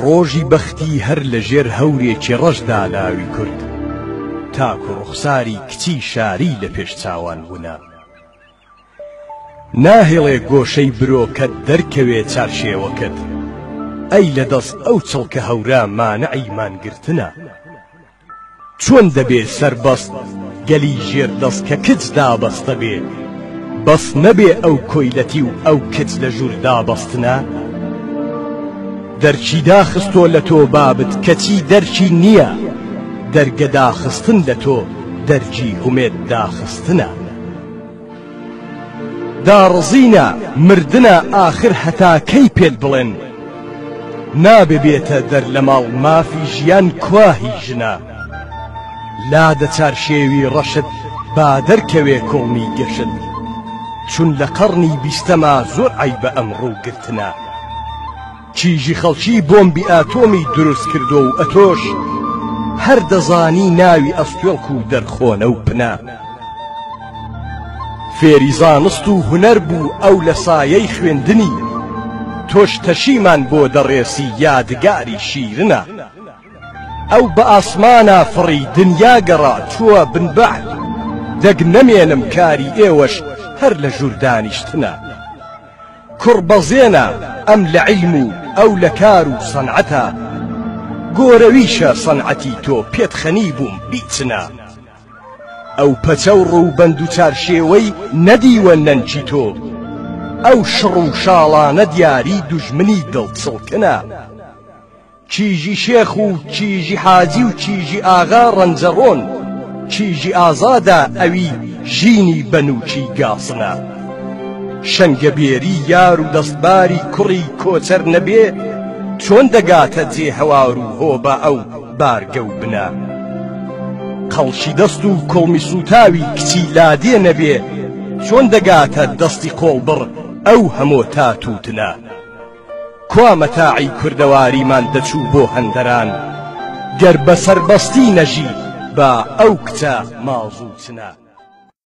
ڕۆژی بەختی هەر لە ژێر هەورێکی ڕەشدا لاوی کورد، تاکو ڕوخساری کچی شاری لە پێش چاوان بوونا. ناهێڵێ گۆشەی برۆکەت دەرکەوێ چارشێوەکەت، ئەی لە دەست ئەو چڵکە هەورا مانعی مانگرتنە. چۆن دەبێ سەربەست گەلی ژێر دەست کە کچ دابەستە بێ، بەس نەبێ ئەو کۆیلەتی و ئەو کچ لە ژوور دابەستنە. دەرچی داخستۆ لە تۆ بابت کەچی دەرچی نییە، دەرگە داخستن لە تۆ دەرجی هومێت داخستنە. داڕزینە مردنە ئاخر هەتا کەی پێت بڵێن، نابێ بێتە دەر لە ماڵ مافی ژیان کواهی ژنە. لادە چارشێوی ڕەشت با دەرکەوێ کۆڵمی گەشت، چون لە قەڕنی بیستەما زۆر عەیبە ئەمڕوو گرتنە. چیژی خەڵکی بۆمبی ئاتۆمی دروست کردو و ئەتۆش هەر دەزانی ناوی ئەستێڵک و دەرخۆنە و پنە. فێری زانست و هونەر بوو ئەو لە سایەی خوێندنی، تۆش تەشیمان بۆ دەڕێسی یادگاری شیرنە. ئەو بە ئاسمانە فڕی دنیا گەڕا چووە بنبەعد، دەگ نەمێنم کاری ئێوەش هەر لە ژوور دانیشتنە. کوڕ بەزێنە ئەم لە عیلم و ئەو لە کار و سەنعەتە، گۆرەویشە سەنعەتی تۆ پێت خەنی بووم بیچنە. ئەو پەچە و ڕووبەند و چارشێوەی نەدیوە نەنچی تۆ، ئەو شڕ و شاڵانە دیاری دوژمنی دڵچڵکنە. چیژی شێخ و چیژی حاجی و چیژی ئاغا ڕەنجەڕۆن، چیژی ئازادە ئەوی ژینی بەنووکی گاسنە. شەنگە بێری یار و دەستباری کوڕی کۆچەر نەبێ، چۆن دەگاتە جێ هەوار و هۆبە ئەو بارگە و بنە. قەڵشی دەست و کۆڵمی سوتاوی کچی لادێ نەبێ، چۆن دەگاتە دەستی قۆڵبڕ ئەو هەمۆ تاتوتنە. کوا مەتاعی کوردەواریمان دەچوو بۆ هەندەران، گەر بە سەربەستی نەژی با ئەو کچە مازوو چنە.